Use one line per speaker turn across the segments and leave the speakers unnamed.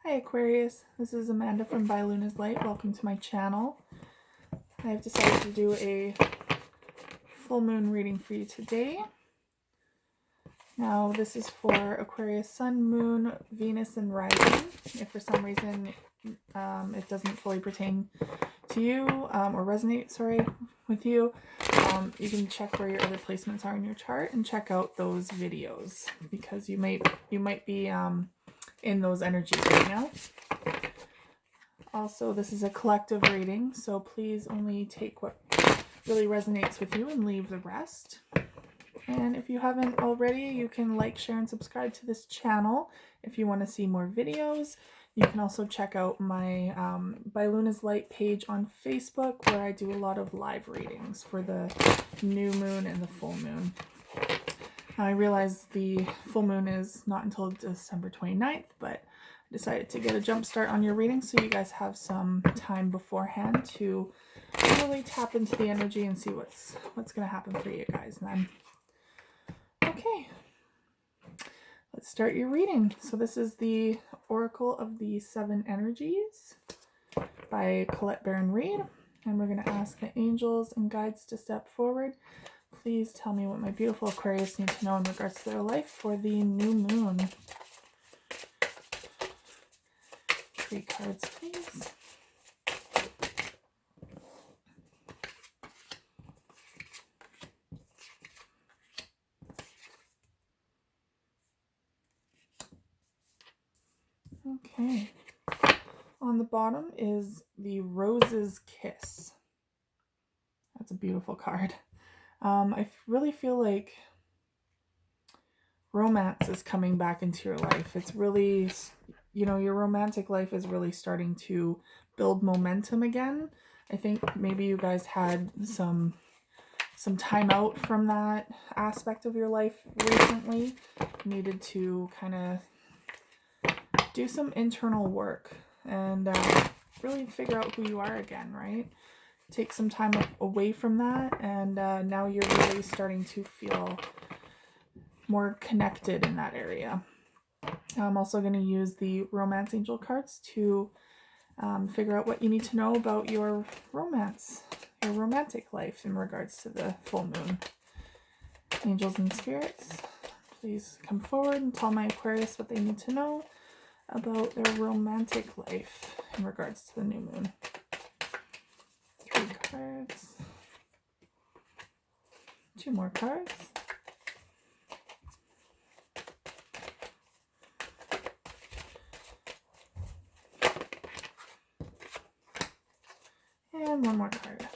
Hi Aquarius, this is Amanda from By Luna's Light. Welcome to my channel. I've decided to do a full moon reading for you today. Now this is for Aquarius Sun, Moon, Venus, and Rising. If for some reason it doesn't fully pertain to you or resonate, with you, you can check where your other placements are in your chart and check out those videos because you might be in those energies right now. Also, this is a collective reading, so please only take what really resonates with you and leave the rest. And if you haven't already, you can like, share, and subscribe to this channel if you want to see more videos. You can also check out my By Luna's Light page on Facebook, where I do a lot of live readings for the new moon and the full moon. I realize the full moon is not until December 29th, but I decided to get a jump start on your reading so you guys have some time beforehand to really tap into the energy and see what's going to happen for you guys then. Okay, let's start your reading. So this is the Oracle of the Seven Energies by Colette Baron-Reid, and we're going to ask the angels and guides to step forward. Please tell me what my beautiful Aquarius need to know in regards to their life for the new moon. 3 cards, please. Okay. On the bottom is the Rose's Kiss. That's a beautiful card. I really feel like romance is coming back into your life. It's really, your romantic life is really starting to build momentum again. I think maybe you guys had some time out from that aspect of your life recently. Needed to kind of do some internal work and really figure out who you are again, right? Take some time away from that, and now you're really starting to feel more connected in that area. I'm also going to use the Romance Angel cards to figure out what you need to know about your romantic life in regards to the full moon. Angels and spirits, please come forward and tell my Aquarius what they need to know about their romantic life in regards to the new moon. 3 cards. 2 more cards. And 1 more card.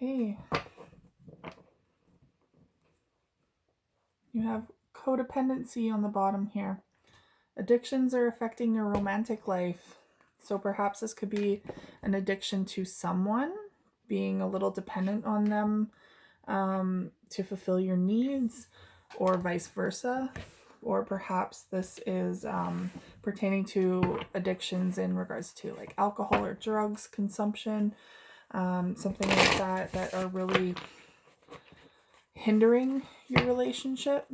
Okay. You have codependency on the bottom here. Addictions are affecting your romantic life. So perhaps this could be an addiction to someone, being a little dependent on them to fulfill your needs, or vice versa. Or perhaps this is pertaining to addictions in regards to like alcohol or drugs consumption, something like that are really hindering your relationship.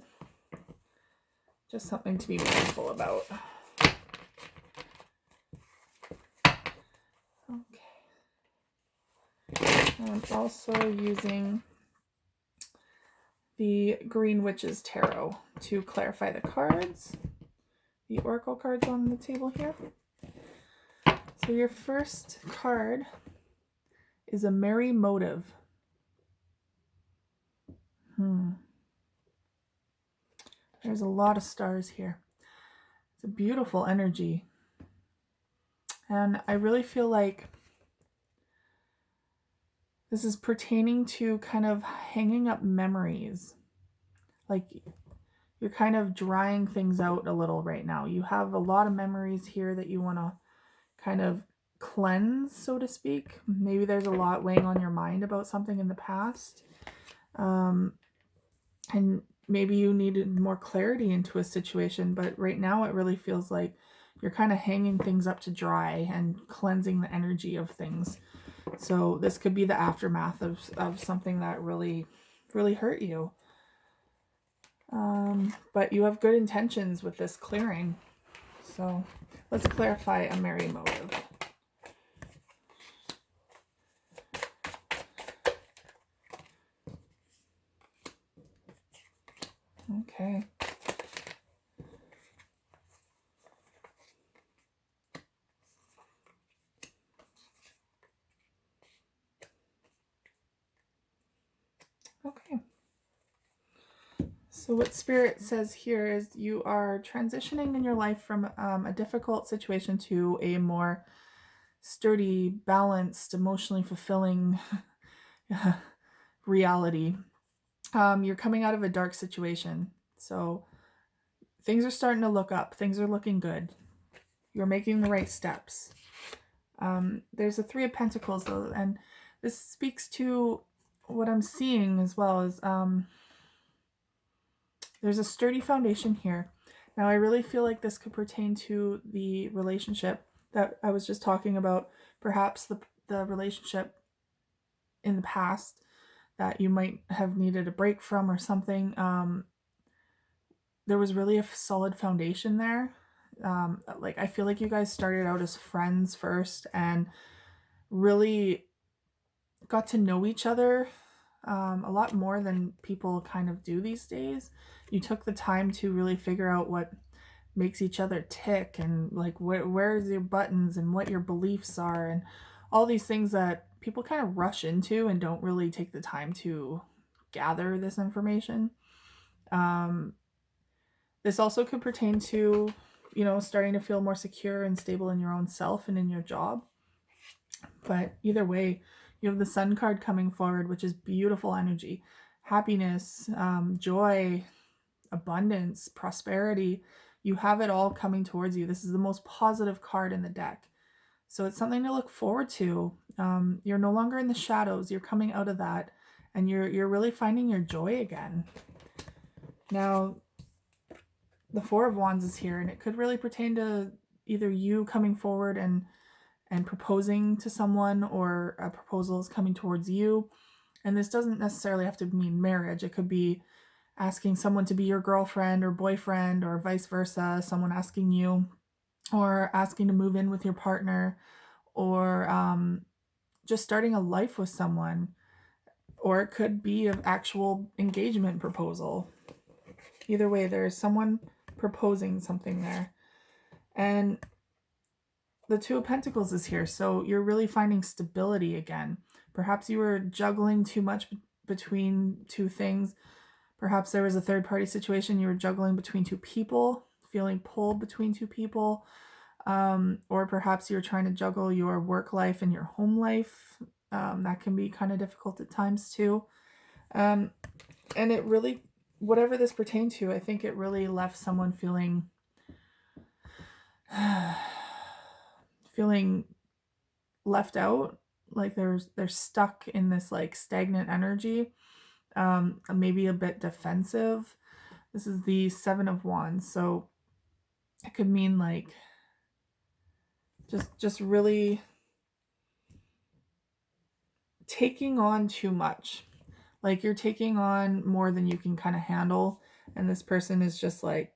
Just something to be mindful about. Okay. I'm also using the Green Witch's Tarot to clarify the cards, the oracle cards on the table here. So your first card is a merry motive. There's a lot of stars here. It's a beautiful energy. And I really feel like this is pertaining to kind of hanging up memories. Like you're kind of drying things out a little right now. You have a lot of memories here that you want to kind of cleanse, so to speak. Maybe there's a lot weighing on your mind about something in the past. And maybe you needed more clarity into a situation, but right now it really feels like you're kind of hanging things up to dry and cleansing the energy of things So this could be the aftermath of something that really, really hurt you. But you have good intentions with this clearing. So let's clarify a merry motive. Okay. Okay. So what Spirit says here is you are transitioning in your life from a difficult situation to a more sturdy, balanced, emotionally fulfilling reality. You're coming out of a dark situation. So things are starting to look up. Things are looking good. You're making the right steps. There's a Three of Pentacles, though, and this speaks to what I'm seeing as well as there's a sturdy foundation here. Now, I really feel like this could pertain to the relationship that I was just talking about, perhaps the relationship in the past that you might have needed a break from or something. There was really a solid foundation there. Like, I feel like you guys started out as friends first and really got to know each other a lot more than people kind of do these days. You took the time to really figure out what makes each other tick and like where's your buttons and what your beliefs are and all these things that people kind of rush into and don't really take the time to gather this information. This also could pertain to, starting to feel more secure and stable in your own self and in your job. But either way, you have the Sun card coming forward, which is beautiful energy, happiness, joy, abundance, prosperity. You have it all coming towards you. This is the most positive card in the deck. So it's something to look forward to. You're no longer in the shadows. You're coming out of that and you're really finding your joy again. Now, the Four of Wands is here and it could really pertain to either you coming forward and proposing to someone or a proposal is coming towards you. And this doesn't necessarily have to mean marriage. It could be asking someone to be your girlfriend or boyfriend or vice versa, someone asking you or asking to move in with your partner or just starting a life with someone. Or it could be an actual engagement proposal. Either way, there's someone proposing something there. And the Two of Pentacles is here, so you're really finding stability again. Perhaps you were juggling too much between two things. Perhaps there was a third-party situation. You were juggling between two people, feeling pulled between two people. Or perhaps you're trying to juggle your work life and your home life. That can be kind of difficult at times too. And it really, whatever this pertained to, I think it really left someone feeling left out, like they're stuck in this like stagnant energy, maybe a bit defensive. This is the Seven of Wands, so it could mean like just really taking on too much. Like you're taking on more than you can kind of handle, and this person is just like,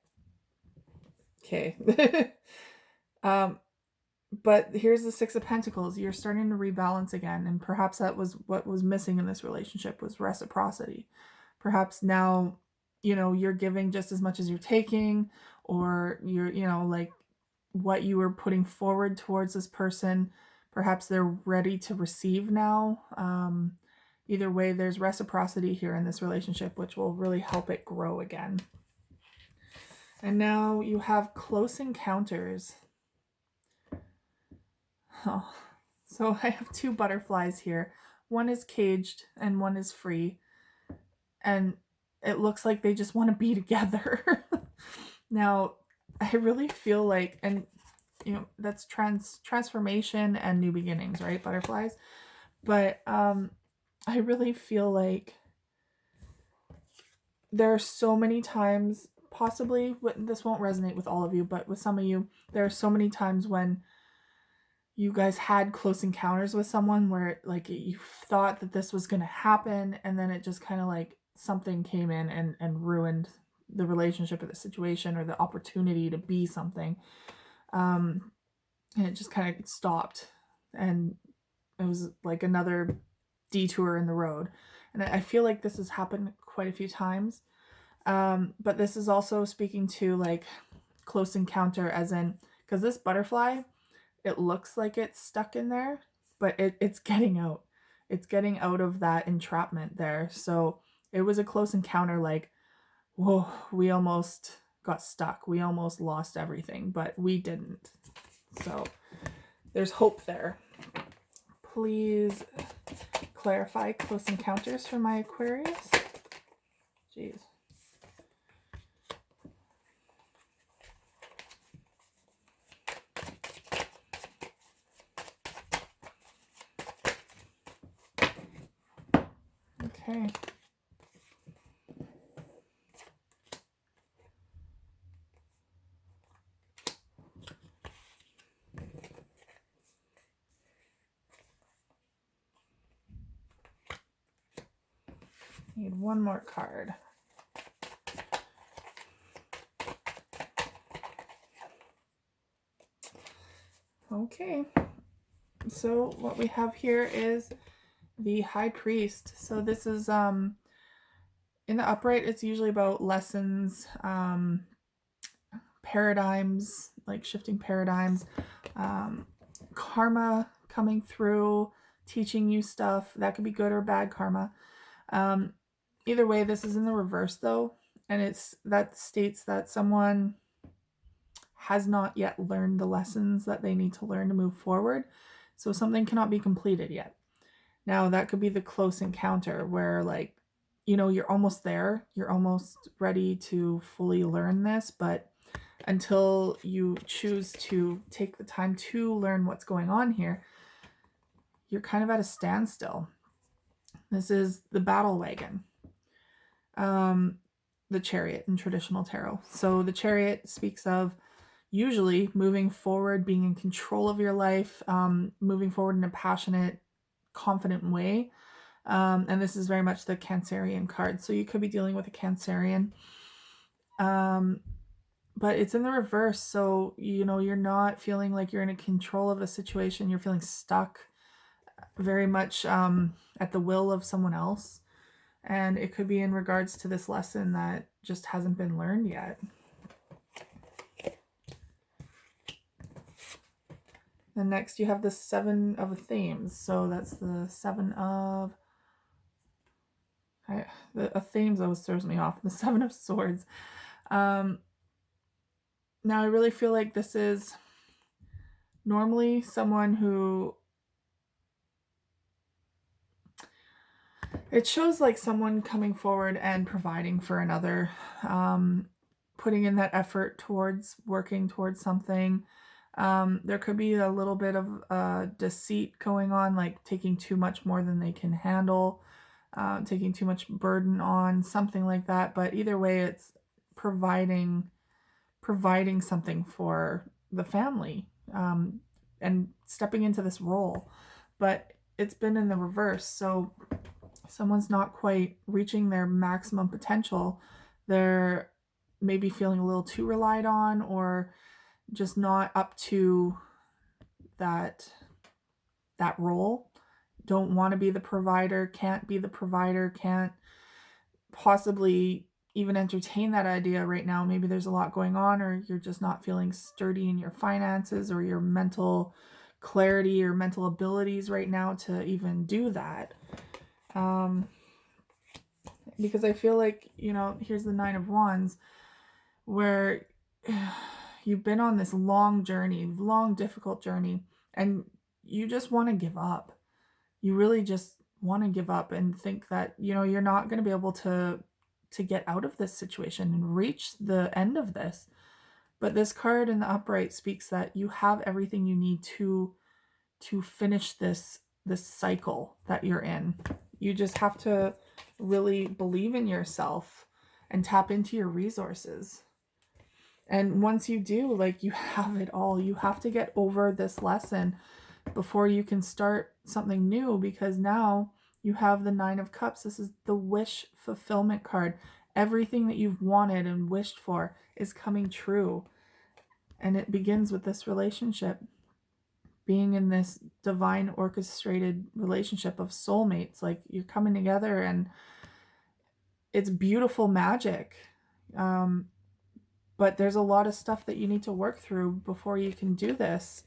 okay. But here's the Six of Pentacles. You're starting to rebalance again, and perhaps that was what was missing in this relationship, was reciprocity. Perhaps now, you're giving just as much as you're taking, or you're, like what you were putting forward towards this person, perhaps they're ready to receive now. Either way, there's reciprocity here in this relationship, which will really help it grow again. And now you have Close Encounters. Oh, so I have two butterflies here. One is caged and one is free. And it looks like they just want to be together. Now, I really feel like, and that's transformation and new beginnings, right? Butterflies. But I really feel like there are so many times, possibly this won't resonate with all of you, but with some of you, there are so many times when you guys had close encounters with someone where like you thought that this was going to happen, and then it just kind of like something came in and ruined the relationship or the situation or the opportunity to be something. And it just kind of stopped, and it was like another detour in the road. And I feel like this has happened quite a few times. But this is also speaking to like close encounter, as in, because this butterfly, it looks like it's stuck in there, but it's getting out. It's getting out of that entrapment there. So it was a close encounter, like, whoa, we almost got stuck. We almost lost everything, but we didn't. So there's hope there. Please clarify close encounters for my Aquarius. Jeez. Okay. Need one more card. Okay. So what we have here is the High Priest. So this is in the upright, it's usually about lessons, paradigms, like shifting paradigms, karma coming through, teaching you stuff. That could be good or bad karma. Either way, this is in the reverse though, and that states that someone has not yet learned the lessons that they need to learn to move forward. So something cannot be completed yet. Now that could be the close encounter where, like, you know, you're almost there, you're almost ready to fully learn this, but until you choose to take the time to learn what's going on here, you're kind of at a standstill. This is the battle wagon, the Chariot in traditional tarot. So the Chariot speaks of usually moving forward, being in control of your life, moving forward in a passionate, confident way. And this is very much the Cancerian card. So you could be dealing with a Cancerian. But it's in the reverse. So, you know, you're not feeling like you're in control of a situation. You're feeling stuck very much at the will of someone else. And it could be in regards to this lesson that just hasn't been learned yet. And next you have the Seven of Themes. So that's the Seven of... Themes always throws me off. The Seven of Swords. Now I really feel like this is normally someone who... It shows like someone coming forward and providing for another, putting in that effort towards working towards something. There could be a little bit of deceit going on, like taking too much more than they can handle, taking too much burden on, something like that. But either way, it's providing something for the family, and stepping into this role. But it's been in the reverse. So someone's not quite reaching their maximum potential. They're maybe feeling a little too relied on, or just not up to that role. Don't want to be the provider, can't be the provider, can't possibly even entertain that idea right now. Maybe there's a lot going on, or you're just not feeling sturdy in your finances or your mental clarity or mental abilities right now to even do that. Because I feel like, you know, here's the Nine of Wands, where you've been on this long journey, long, difficult journey, and you just want to give up. You really just want to give up and think that, you know, you're not going to be able to get out of this situation and reach the end of this. But this card in the upright speaks that you have everything you need to finish this cycle that you're in. You just have to really believe in yourself and tap into your resources. And once you do, like, you have it all. You have to get over this lesson before you can start something new, because now you have the Nine of Cups. This is the wish fulfillment card. Everything that you've wanted and wished for is coming true. And it begins with this relationship, being in this divine orchestrated relationship of soulmates. Like, you're coming together and it's beautiful magic. But there's a lot of stuff that you need to work through before you can do this.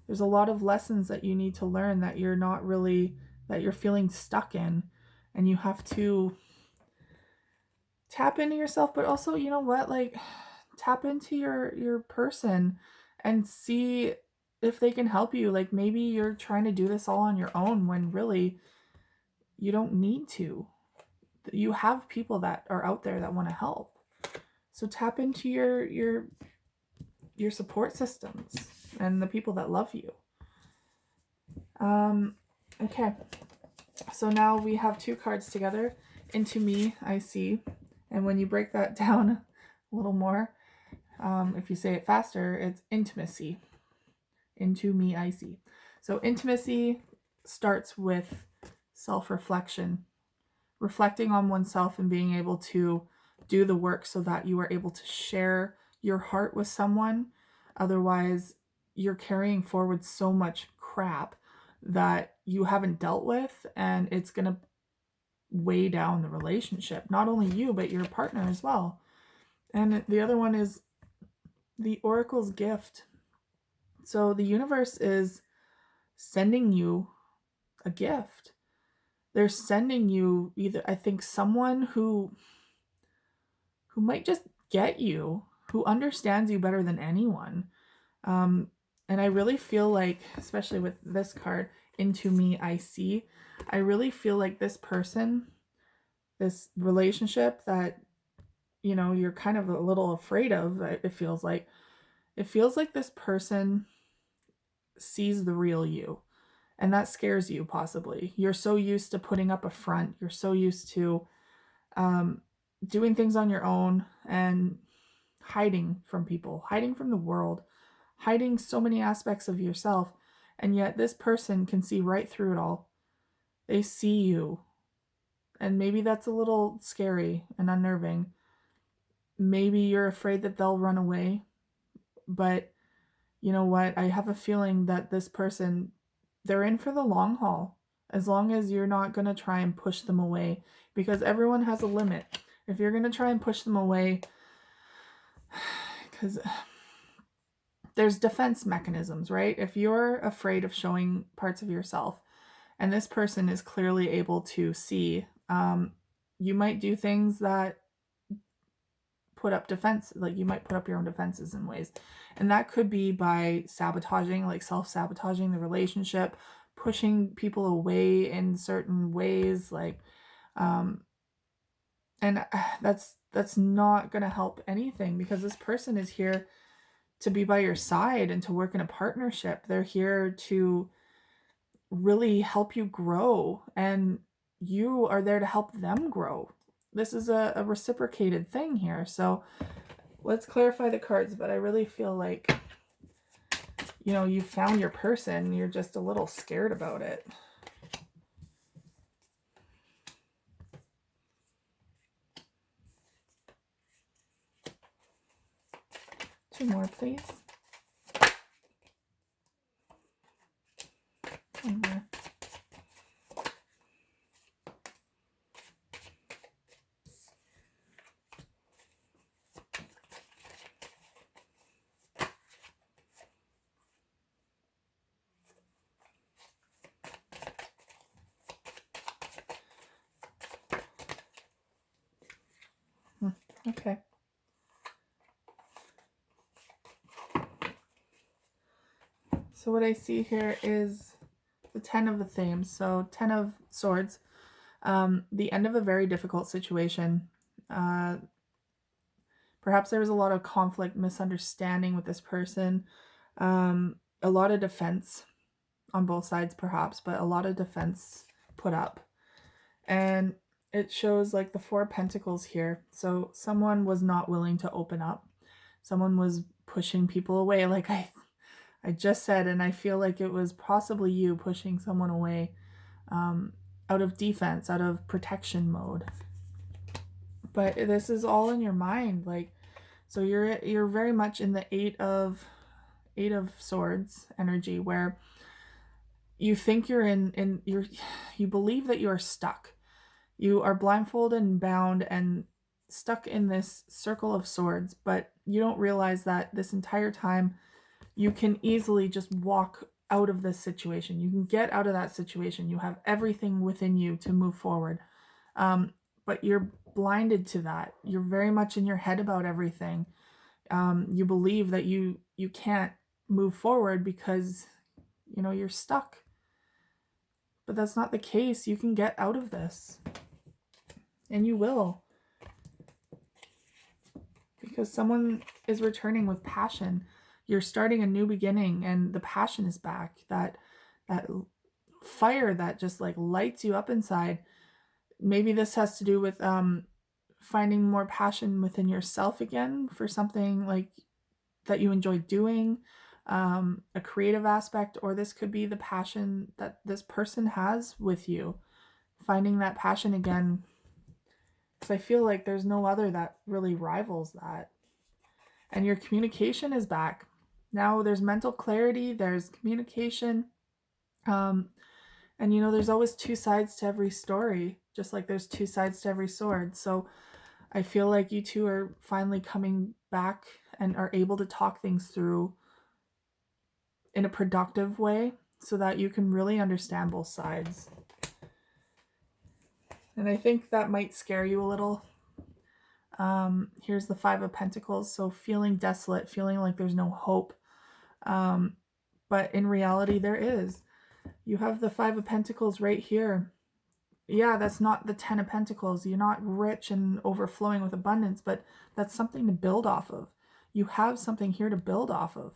There's a lot of lessons that you need to learn that you're feeling stuck in, and you have to tap into yourself. But also, you know what, like, tap into your person and see if they can help you. Like, maybe you're trying to do this all on your own when really you don't need to. You have people that are out there that want to help. So tap into your support systems and the people that love you. Okay. So now we have two cards together. Into Me, I See. And when you break that down a little more, if you say it faster, it's intimacy. Into Me, I See. So intimacy starts with self-reflection, reflecting on oneself and being able to do the work so that you are able to share your heart with someone. Otherwise, you're carrying forward so much crap that you haven't dealt with, and it's going to weigh down the relationship. Not only you, but your partner as well. And the other one is the Oracle's gift. So the universe is sending you a gift. They're sending you either, I think, someone who might just get you, who understands you better than anyone. And I really feel like, especially with this card, Into Me, I See, I really feel like this person, this relationship that, you know, you're kind of a little afraid of, it feels like this person sees the real you. And that scares you, possibly. You're so used to putting up a front. You're so used to doing things on your own and hiding from people, hiding from the world, hiding so many aspects of yourself. And yet this person can see right through it all. They see you. And maybe that's a little scary and unnerving. Maybe you're afraid that they'll run away. But you know what? I have a feeling that this person, they're in for the long haul. As long as you're not going to try and push them away. Because everyone has a limit. If you're going to try and push them away, because there's defense mechanisms, right? If you're afraid of showing parts of yourself, and this person is clearly able to see, you might do things that put up defense, like you might put up your own defenses in ways. And that could be by sabotaging, like self-sabotaging the relationship, pushing people away in certain ways, like, and that's not going to help anything, because this person is here to be by your side and to work in a partnership. They're here to really help you grow, and you are there to help them grow. This is a reciprocated thing here. So let's clarify the cards, but I really feel like, you know, you found your person. You're just a little scared about it. Two more, please. One more. Okay. So what I see here is the 10 of the themes. So 10 of swords, the end of a very difficult situation. Perhaps there was a lot of conflict, misunderstanding with this person, a lot of defense on both sides perhaps, but a lot of defense put up. And it shows like the Four of Pentacles here. So someone was not willing to open up. Someone was pushing people away. Like I just said, and I feel like it was possibly you pushing someone away, out of defense, out of protection mode. But this is all in your mind, like, so you're very much in the eight of swords energy, where you think you're you believe that you are stuck. You are blindfolded and bound and stuck in this circle of swords, but you don't realize that this entire time you can easily just walk out of this situation. You can get out of that situation. You have everything within you to move forward. But you're blinded to that. You're very much in your head about everything. You believe that you can't move forward because you're stuck. But that's not the case. You can get out of this. And you will. Because someone is returning with passion. You're starting a new beginning and the passion is back. That fire that just like lights you up inside. Maybe this has to do with finding more passion within yourself again for something like that you enjoy doing, a creative aspect, or this could be the passion that this person has with you. Finding that passion again, because I feel like there's no other that really rivals that. And your communication is back. Now there's mental clarity, there's communication. And there's always two sides to every story, just like there's two sides to every sword. So I feel like you two are finally coming back and are able to talk things through in a productive way so that you can really understand both sides. And I think that might scare you a little. Here's the Five of Pentacles. So feeling desolate, feeling like there's no hope. But in reality, there is. You have the Five of Pentacles right here. Yeah, that's not the Ten of Pentacles. You're not rich and overflowing with abundance, but that's something to build off of. You have something here to build off of.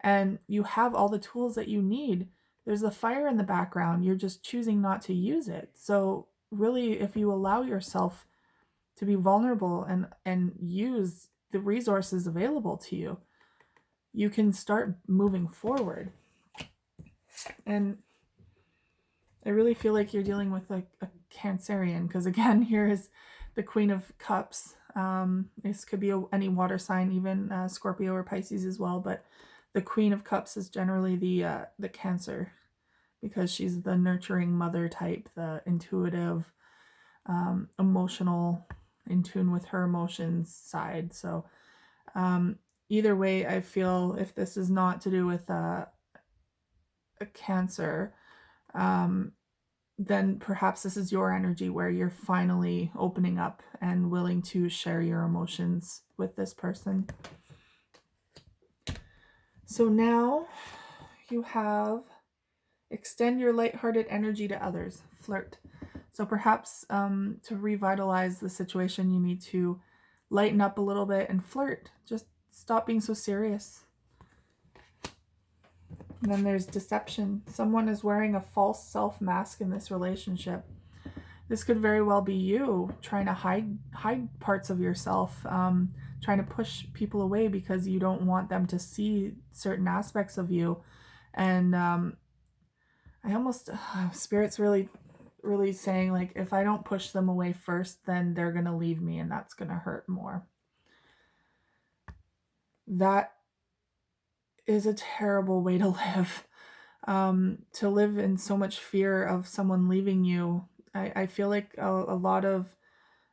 And you have all the tools that you need. There's the fire in the background. You're just choosing not to use it. So really, if you allow yourself to be vulnerable and use the resources available to you, you can start moving forward. And I really feel like you're dealing with a Cancerian, because again, here is the Queen of Cups. This could be any water sign, even Scorpio or Pisces as well, but the Queen of Cups is generally the Cancer, because she's the nurturing mother type, the intuitive, emotional, in tune with her emotions side. So either way, I feel if this is not to do with a Cancer, then perhaps this is your energy where you're finally opening up and willing to share your emotions with this person. So now you have extend your lighthearted energy to others, flirt. So perhaps to revitalize the situation, you need to lighten up a little bit and flirt. Just stop being so serious. And then there's deception. Someone is wearing a false self mask in this relationship. This could very well be you trying to hide parts of yourself, trying to push people away because you don't want them to see certain aspects of you. And Spirit's really saying, like, if I don't push them away first, then they're going to leave me and that's going to hurt more. That is a terrible way to live. To live in so much fear of someone leaving you. I feel like a lot of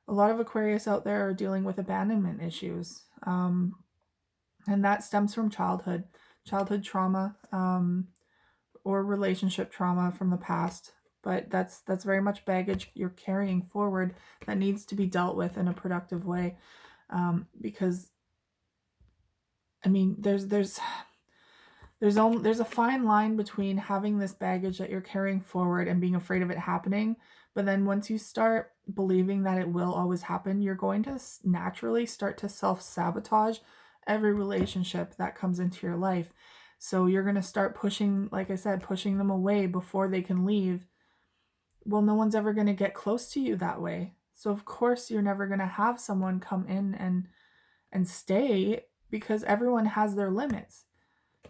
Aquarius out there are dealing with abandonment issues. And that stems from childhood trauma, or relationship trauma from the past. But that's very much baggage you're carrying forward that needs to be dealt with in a productive way. Because I mean, there's a fine line between having this baggage that you're carrying forward and being afraid of it happening. But then once you start believing that it will always happen, you're going to naturally start to self-sabotage every relationship that comes into your life. So you're going to start pushing, like I said, pushing them away before they can leave. Well, no one's ever going to get close to you that way. So of course you're never going to have someone come in and stay, because everyone has their limits.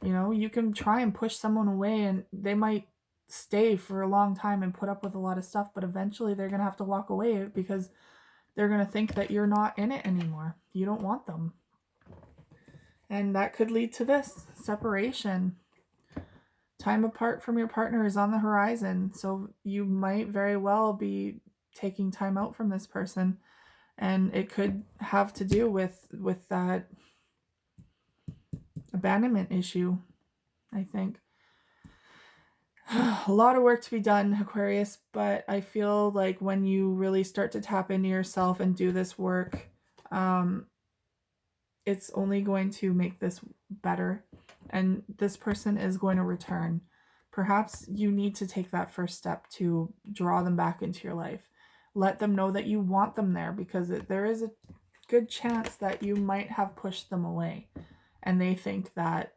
You know, you can try and push someone away and they might stay for a long time and put up with a lot of stuff, but eventually they're going to have to walk away because they're going to think that you're not in it anymore. You don't want them. And that could lead to this separation. Time apart from your partner is on the horizon, so you might very well be taking time out from this person, and it could have to do with that abandonment issue, I think. A lot of work to be done, Aquarius, but I feel like when you really start to tap into yourself and do this work, it's only going to make this better, and this person is going to return. Perhaps you need to take that first step to draw them back into your life. Let them know that you want them there, because there is a good chance that you might have pushed them away and they think that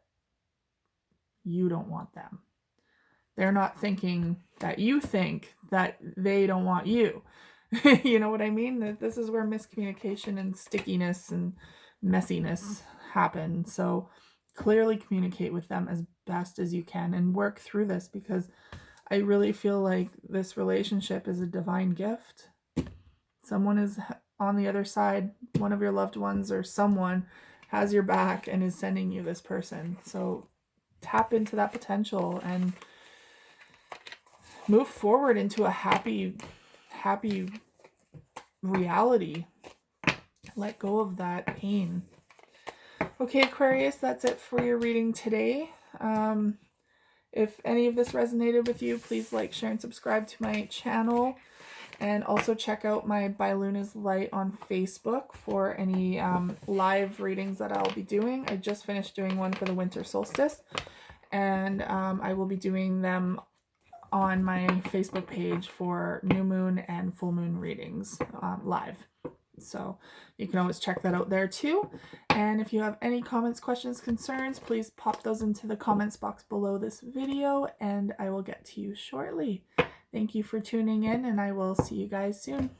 you don't want them. They're not thinking that you think that they don't want you. You know what I mean? That this is where miscommunication and stickiness and messiness happen. So clearly communicate with them as best as you can and work through this, because I really feel like this relationship is a divine gift. Someone is on the other side, one of your loved ones or someone has your back and is sending you this person. So tap into that potential and move forward into a happy reality. Let go of that pain. Okay, Aquarius, that's it for your reading today. If any of this resonated with you, please like, share, and subscribe to my channel. And also check out my By Luna's Light on Facebook for any live readings that I'll be doing. I just finished doing one for the winter solstice, and I will be doing them on my Facebook page for new moon and full moon readings live. So you can always check that out there too. And if you have any comments, questions, concerns, please pop those into the comments box below this video and I will get to you shortly. Thank you for tuning in, and I will see you guys soon.